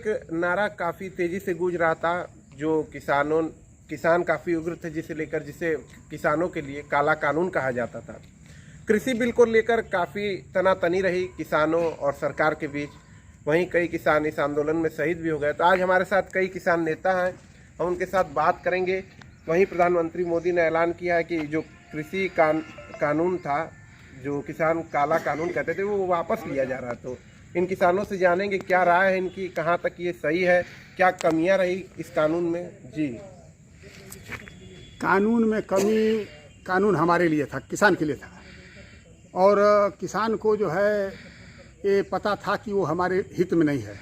एक नारा काफ़ी तेज़ी से गूंज रहा था, जो किसान काफ़ी उग्र थे, जिसे किसानों के लिए काला कानून कहा जाता था। कृषि बिल को लेकर काफ़ी तनातनी रही किसानों और सरकार के बीच। वहीं कई किसान इस आंदोलन में शहीद भी हो गए। तो आज हमारे साथ कई किसान नेता हैं, हम उनके साथ बात करेंगे। वहीं प्रधानमंत्री मोदी ने ऐलान किया है कि जो कृषि कानून था, जो किसान काला कानून कहते थे, वो वापस लिया जा रहा है। तो इन किसानों से जानेंगे क्या राय है इनकी, कहाँ तक ये सही है, क्या कमियां रही इस कानून में। जी, कानून में कमी, कानून हमारे लिए था, किसान के लिए था। और किसान को जो है ये पता था कि वो हमारे हित में नहीं है।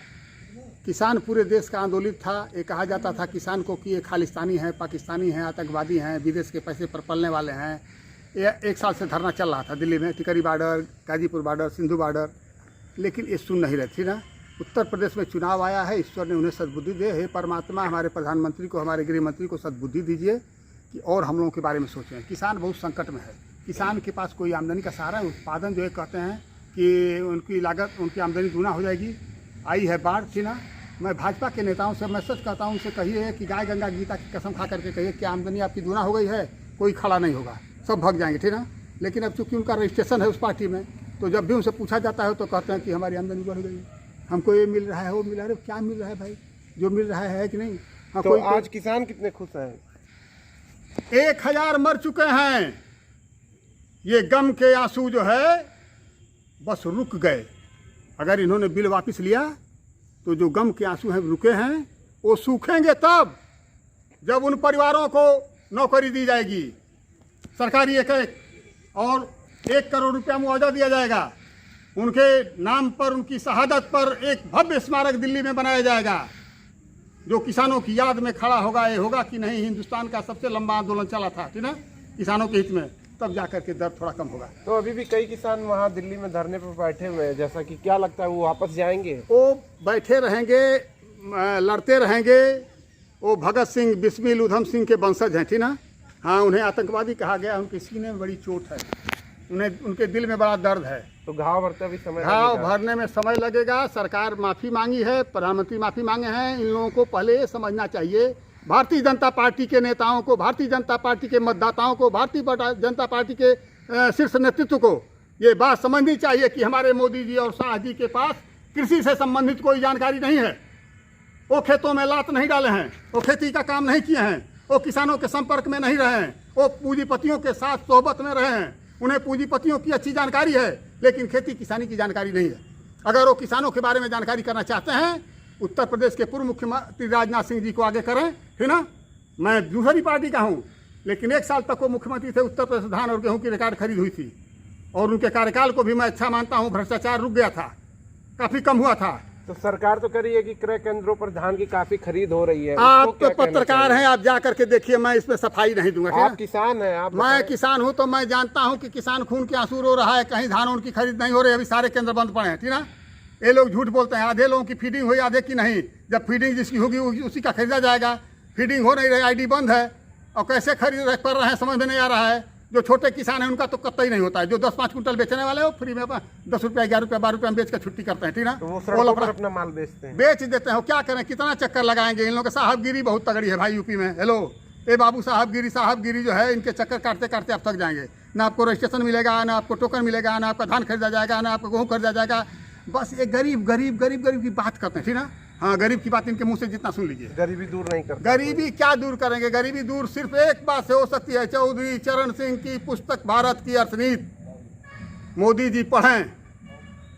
किसान पूरे देश का आंदोलित था। ये कहा जाता था किसान को कि ये खालिस्तानी हैं, पाकिस्तानी हैं, आतंकवादी हैं, विदेश के पैसे पर पलने वाले हैं। ये 1 साल से धरना चल रहा था दिल्ली में, Tikri border, Ghazipur border, Singhu border, लेकिन ये सुन नहीं रही थी ना। उत्तर प्रदेश में चुनाव आया है, ईश्वर ने उन्हें सद्बुद्धि दे। हे परमात्मा, हमारे प्रधानमंत्री को, हमारे गृह मंत्री को सद्बुद्धि दीजिए कि और हम लोगों के बारे में सोचें। किसान बहुत संकट में है। किसान के पास कोई आमदनी का सहारा है। उत्पादन जो है कहते हैं कि उनकी लागत, उनकी आमदनी दूना हो जाएगी। आई है बाढ़, थी ना। मैं भाजपा के नेताओं से मैसेज करता हूँ, उनसे कहिए कि गाय गंगा गीता की कसम खा करके कहिए कि आमदनी आपकी दूना हो गई है, कोई खड़ा नहीं होगा, सब भाग जाएंगे, ठीक ना। लेकिन अब चूंकि उनका रजिस्ट्रेशन है उस पार्टी में, तो जब भी उनसे पूछा जाता है तो कहते हैं कि हमारी आमदनी बढ़ गई, हमको ये मिल रहा है, वो मिल रहा है। क्या मिल रहा है भाई? जो मिल रहा है कि नहीं? हाँ, तो आज किसान कितने खुश हैं? 1000 मर चुके हैं। ये गम के आंसू जो है बस रुक गए। अगर इन्होंने बिल वापस लिया तो जो गम के आंसू हैं रुके हैं, वो सूखेंगे तब जब उन परिवारों को नौकरी दी जाएगी, सरकारी एक और 1 करोड़ रुपया मुआवजा दिया जाएगा। उनके नाम पर, उनकी शहादत पर एक भव्य स्मारक दिल्ली में बनाया जाएगा, जो किसानों की याद में खड़ा होगा। ये होगा कि नहीं, हिंदुस्तान का सबसे लंबा आंदोलन चला था, ठीक ना, किसानों के हित में, तब जाकर के दर्द थोड़ा कम होगा। तो अभी भी कई किसान वहाँ दिल्ली में धरने पर बैठे हुए हैं, जैसा कि क्या लगता है वो वापस जाएंगे? वो बैठे रहेंगे, लड़ते रहेंगे। वो भगत सिंह, बिस्मिल, उधम सिंह के वंशज हैं, ठीक ना। हाँ, उन्हें आतंकवादी कहा गया। उनके सीने में बड़ी चोट है, उन्हें, उनके दिल में बड़ा दर्द है। तो घाव भरते भी समय घाव भरने में समय लगेगा। सरकार माफ़ी मांगी है, प्रधानमंत्री माफ़ी मांगे हैं। इन लोगों को पहले ये समझना चाहिए, भारतीय जनता पार्टी के नेताओं को, भारतीय जनता पार्टी के मतदाताओं को, भारतीय जनता पार्टी के शीर्ष नेतृत्व को ये बात समझनी चाहिए कि हमारे मोदी जी और शाह जी के पास कृषि से संबंधित कोई जानकारी नहीं है। वो खेतों में लात नहीं डाले हैं, वो खेती का काम नहीं किए हैं, वो किसानों के संपर्क में नहीं रहे हैं, वो पूंजीपतियों के साथ सोहबत में रहे हैं। उन्हें पूंजीपतियों की अच्छी जानकारी है, लेकिन खेती किसानी की जानकारी नहीं है। अगर वो किसानों के बारे में जानकारी करना चाहते हैं, उत्तर प्रदेश के पूर्व मुख्यमंत्री राजनाथ सिंह जी को आगे करें, ठीक ना। मैं दूसरी पार्टी का हूँ, लेकिन 1 साल तक वो मुख्यमंत्री थे। उत्तर प्रदेश धान और गेहूं की रिकॉर्ड खरीद हुई थी, और उनके कार्यकाल को भी मैं अच्छा मानता हूँ। भ्रष्टाचार रुक गया था, काफ़ी कम हुआ था। तो सरकार तो कह रही है कि क्रय केंद्रों पर धान की काफी खरीद हो रही है। आप तो पत्रकार हैं, आप जा करके देखिए, मैं इसमें सफाई नहीं दूंगा। आप किसान हैं, आप मैं किसान हूं, तो मैं जानता हूं कि किसान खून के आंसू रो रहा है। कहीं धान उनकी खरीद नहीं हो रही, अभी सारे केंद्र बंद पड़े हैं, ठीक ना। ये लोग झूठ बोलते हैं, आधे लोगों की फीडिंग हुई, आधे की नहीं। जब फीडिंग जिसकी होगी उसी का खरीदा जाएगा। फीडिंग हो नहीं रही, आईडी बंद है, और कैसे खरीद कर रहे हैं समझ में नहीं आ रहा है। जो छोटे किसान हैं उनका तो कतई नहीं होता है। जो 10-5 कुंटल बेचने वाले हो, फ्री में 10 रुपया, 11 रुपया, 12 रुपया में बेच कर छुट्टी करते हैं, ठीक ना। तो वो सड़कों पर अपना माल बेचते हैं, बेच देते हैं। क्या करें, कितना चक्कर लगाएंगे। इन लोगों की साहबगिरी बहुत तगड़ी है भाई यूपी में। हेलो, ये बाबू, साहबगिरी जो है, इनके चक्कर काटते काटते अब थक जाएंगे। ना आपको रजिस्ट्रेशन मिलेगा, ना आपको टोकन मिलेगा, ना आपका धान खरीदा जाएगा, ना आपको गेहूँ खरीदा जाएगा। बस ये गरीब की बात करते हैं, ठीक ना। हाँ, गरीब की बात इनके मुंह से जितना सुन लीजिए। गरीबी दूर नहीं करते। गरीबी क्या दूर करेंगे? गरीबी दूर सिर्फ एक बात से हो सकती है, चौधरी चरण सिंह की पुस्तक भारत की अर्थनीति। मोदी जी पढ़ें,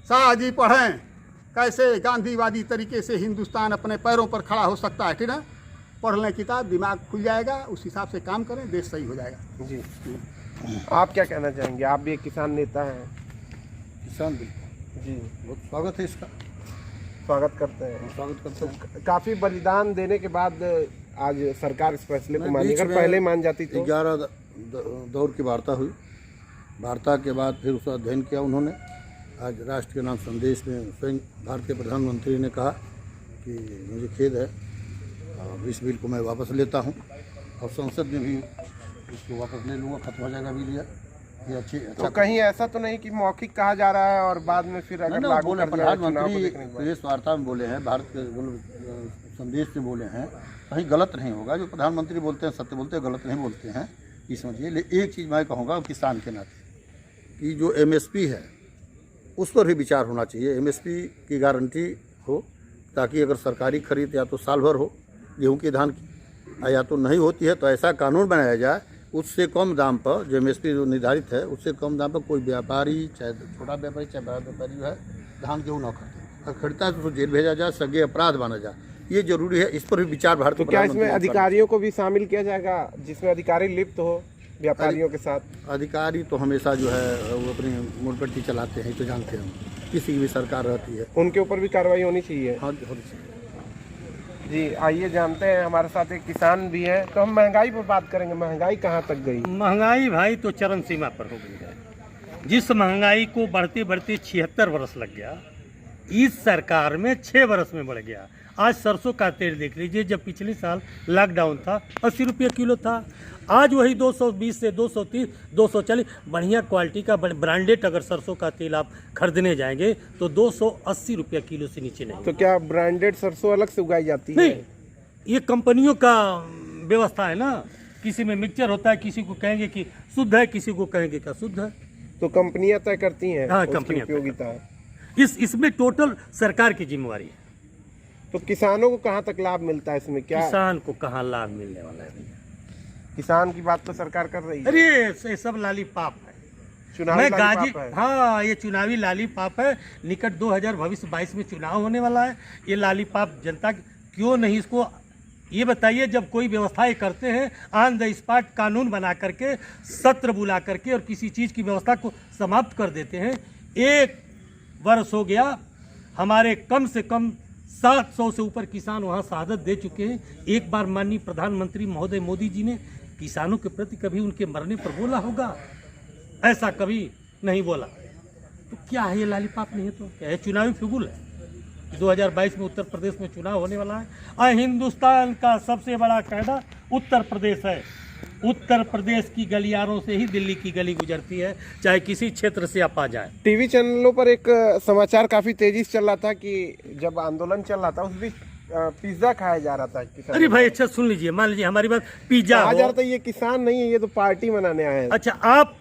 शाह जी पढ़ें, कैसे गांधीवादी तरीके से हिंदुस्तान अपने पैरों पर खड़ा हो सकता है, ठीक ना। पढ़ लें किताब, दिमाग खुल जाएगा, उस हिसाब से काम करें, देश सही हो जाएगा। जी, आप क्या कहना चाहेंगे? आप भी एक किसान नेता हैं। किसान बिल जी, बहुत स्वागत है इसका, स्वागत करते हैं। स्वागत करते हैं। काफी बलिदान देने के बाद आज सरकार इस फैसले को मानी। अगर पहले मान जाती तो 11 दौर की वार्ता हुई। वार्ता के बाद फिर उसका अध्ययन किया उन्होंने। आज राष्ट्र के नाम संदेश में स्वयं भारतीय प्रधानमंत्री ने कहा कि मुझे खेद है, इस बिल को मैं वापस लेता हूं, और संसद में भी इसको वापस ले लूँगा, खत्म हो जाएगा बिल। ये अच्छी तो कहीं ऐसा तो नहीं कि मौखिक कहा जा रहा है और बाद में फिर अगर लागू बोले कर दिया चुनाव को प्रधानमंत्री देखने के बाद? प्रेस वार्ता में बोले हैं, भारत के संदेश में बोले हैं, कहीं गलत नहीं होगा। जो प्रधानमंत्री बोलते हैं सत्य बोलते हैं, गलत नहीं बोलते हैं, ये समझिए। लेकिन एक चीज़ मैं कहूँगा किसान के नाते कि जो MSP है उस पर भी विचार होना चाहिए। MSP की गारंटी हो, ताकि अगर सरकारी खरीद या तो साल भर हो गेहूँ की, धान की, या तो नहीं होती है तो ऐसा कानून बनाया जाए उससे कम दाम पर, जो MSP जो निर्धारित है उससे कम दाम पर कोई व्यापारी, चाहे छोटा व्यापारी चाहे बड़ा व्यापारी जो है धान गेहूँ न खरीदे। अगर खरीदता है तो उसको जेल भेजा जाए, सगे अपराध माना जाए, ये जरूरी है। इस पर भी विचार भारत तो क्या इसमें अधिकारियों को भी शामिल किया जाएगा, जिसमें अधिकारी लिप्त हो व्यापारियों के साथ? अधिकारी तो हमेशा जो है वो अपनी मुरपट्टी चलाते हैं, तो जानते हैं, किसी की भी सरकार रहती है, उनके ऊपर भी कार्रवाई होनी चाहिए। हाँ होनी चाहिए। जी आइए जानते हैं, हमारे साथ एक किसान भी है। तो हम महंगाई पर बात करेंगे, महंगाई कहाँ तक गई? महंगाई भाई तो चरम सीमा पर हो गई है। जिस महंगाई को बढ़ते बढ़ते 76 वर्ष लग गया, इस सरकार में 6 वर्ष में बढ़ गया। आज सरसों का तेल देख लीजिए, जब पिछले साल लॉकडाउन था 80 रुपये किलो था, आज वही 220 से 230 240। बढ़िया क्वालिटी का ब्रांडेड अगर सरसों का तेल आप खरीदने जाएंगे तो 280 रुपये किलो से नीचे नहीं। तो क्या ब्रांडेड सरसों अलग से उगाई जाती है? नहीं, ये कंपनियों का व्यवस्था है ना। किसी में मिक्सचर होता है, किसी को कहेंगे कि शुद्ध है, किसी को कहेंगे कि अशुद्ध है। तो कंपनियां तय करती हैं हाँ, उसकी कंपनियां उपयोगिता। इसमें टोटल सरकार की जिम्मेवारी है। तो किसानों को कहाँ तक लाभ मिलता है इसमें? क्या किसान को कहाँ लाभ मिलने वाला है भैया? किसान की बात तो सरकार कर रही है। अरे ये सब लाली पाप है। चुनावी मैं लॉलीपॉप है। हाँ, ये चुनावी लाली पाप है। निकट 2022 में चुनाव होने वाला है। ये लाली पाप जनता क्यों नहीं इसको ये बताइए। जब कोई व्यवस्थाएं करते हैं ऑन द स्पॉट कानून बना करके, सत्र बुला करके और किसी चीज़ की व्यवस्था को समाप्त कर देते हैं। 1 वर्ष हो गया, हमारे कम से कम 700 से ऊपर किसान वहाँ शहादत दे चुके हैं। एक बार माननीय प्रधानमंत्री महोदय मोदी जी ने किसानों के प्रति कभी उनके मरने पर बोला होगा? ऐसा कभी नहीं बोला। तो क्या है ये लालीपाप? नहीं है तो क्या है? चुनावी फिगुल है। 2022 में उत्तर प्रदेश में चुनाव होने वाला है और हिंदुस्तान का सबसे बड़ा कायदा उत्तर प्रदेश है। उत्तर प्रदेश की गलियारों से ही दिल्ली की गली गुजरती है, चाहे किसी क्षेत्र से आप आ जाए। टीवी चैनलों पर एक समाचार काफी तेजी से चल रहा था कि जब आंदोलन चल रहा था उस बीच पिज्जा खाया जा रहा था किसान। अरे भाई अच्छा सुन लीजिए, मान लीजिए हमारी बात, पिज्जा कहा हो। जा रहा था ये किसान नहीं है, ये तो पार्टी मनाने आए हैं। अच्छा, आप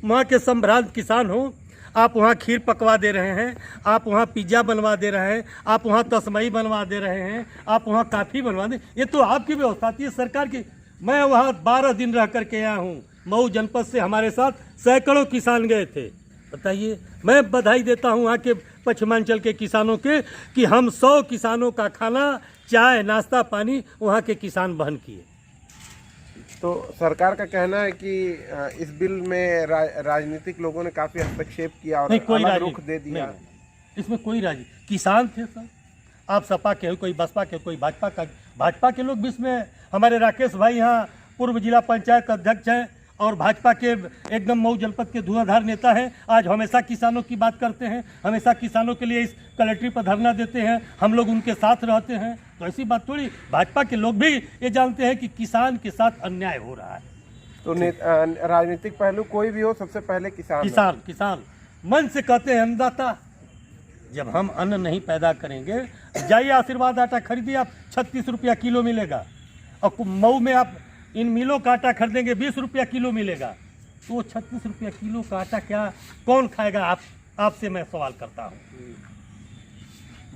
वहाँ के संभ्रांत किसान हो, आप वहाँ खीर पकवा दे रहे हैं, आप वहाँ पिज्ज़ा बनवा दे रहे हैं, आप वहाँ तस्मई बनवा दे रहे हैं, आप वहाँ काफ़ी बनवा दे, ये तो आपकी व्यवस्था थी, सरकार की। मैं वहाँ 12 दिन रह करके आया हूँ। मऊ जनपद से हमारे साथ सैकड़ों किसान गए थे। बताइए, मैं बधाई देता हूँ वहाँ के पश्चिमांचल के किसानों के कि हम 100 किसानों का खाना, चाय, नाश्ता, पानी वहाँ के किसान वहन किए। तो सरकार का कहना है कि इस बिल में राजनीतिक लोगों ने काफी हस्तक्षेप किया और नहीं, कोई अलग रुख दे दिया। नहीं, इसमें कोई राजी किसान थे सब। आप सपा के हो, कोई बसपा के, कोई भाजपा का। भाजपा के लोग भी इसमें, हमारे राकेश भाई यहाँ पूर्व जिला पंचायत अध्यक्ष हैं और भाजपा के एकदम मऊ जनपद के धुआंधार नेता हैं। आज हमेशा किसानों की बात करते हैं, हमेशा किसानों के लिए इस कलेक्ट्री पर धरना देते हैं, हम लोग उनके साथ रहते हैं। तो ऐसी बात थोड़ी, भाजपा के लोग भी ये जानते हैं कि किसान के साथ अन्याय हो रहा है। तो राजनीतिक पहलू कोई भी हो, सबसे पहले किसान किसान मन से कहते हैं अन्नदाता। जब हम अन्न नहीं पैदा करेंगे, जाइए आशीर्वाद आटा खरीदिए, आप 36 रुपया किलो मिलेगा। और मऊ में आप इन मिलों का आटा खरीदेंगे 20 रुपया किलो मिलेगा। तो 36 रुपया किलो का आटा क्या कौन खाएगा? आपसे मैं सवाल करता हूँ।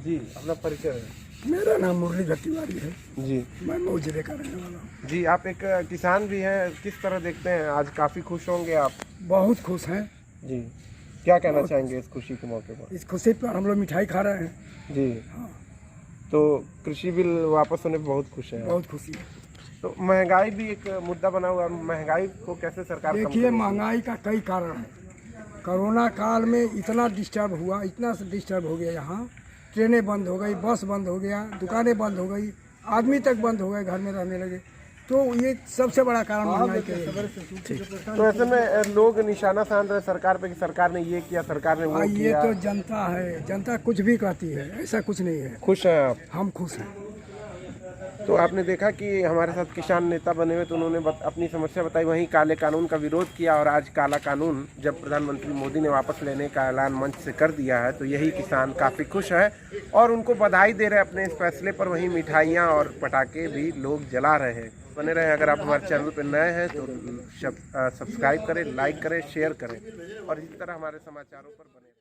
जी, अपना परिचय है। मेरा नाम मुरली तिवारी है जी, मैं मऊ जिले का रहने वाला हूँ। जी आप एक किसान भी हैं, किस तरह देखते हैं? आज काफ़ी खुश होंगे आप। बहुत खुश हैं जी, क्या कहना चाहेंगे इस खुशी के मौके पर? इस खुशी पर हम लोग मिठाई खा रहे हैं। जी हाँ, तो कृषि बिल वापस होने पर बहुत खुश हैं। बहुत खुशी है। तो महंगाई भी एक मुद्दा बना हुआ है, महंगाई को कैसे सरकार कम देखिए, करेगी? महंगाई का कई कारण है। कोरोना काल में इतना डिस्टर्ब हुआ, इतना डिस्टर्ब हो गया, यहाँ ट्रेनें बंद हो गई, बस बंद हो गया, दुकानें बंद हो गई, आदमी तक बंद हो गए, घर में रहने लगे। तो ये सबसे बड़ा कारण महंगाई का है। तो ऐसे में लोग निशाना साध रहे सरकार पे कि सरकार ने ये किया, सरकार ने वो ये किया। तो जनता है, जनता कुछ भी कहती है, ऐसा कुछ नहीं है। खुश हैं आप? हम खुश हैं। तो आपने देखा कि हमारे साथ किसान नेता बने हुए, तो उन्होंने अपनी समस्या बताई, वहीं काले कानून का विरोध किया। और आज काला कानून जब प्रधानमंत्री मोदी ने वापस लेने का ऐलान मंच से कर दिया है, तो यही किसान काफ़ी खुश है और उनको बधाई दे रहे हैं अपने इस फैसले पर। वहीं मिठाइयाँ और पटाखे भी लोग जला रहे हैं। बने रहे। अगर आप हमारे चैनल पर नए हैं तो सब्सक्राइब करें, लाइक करें, शेयर करें और इसी तरह हमारे समाचारों पर बने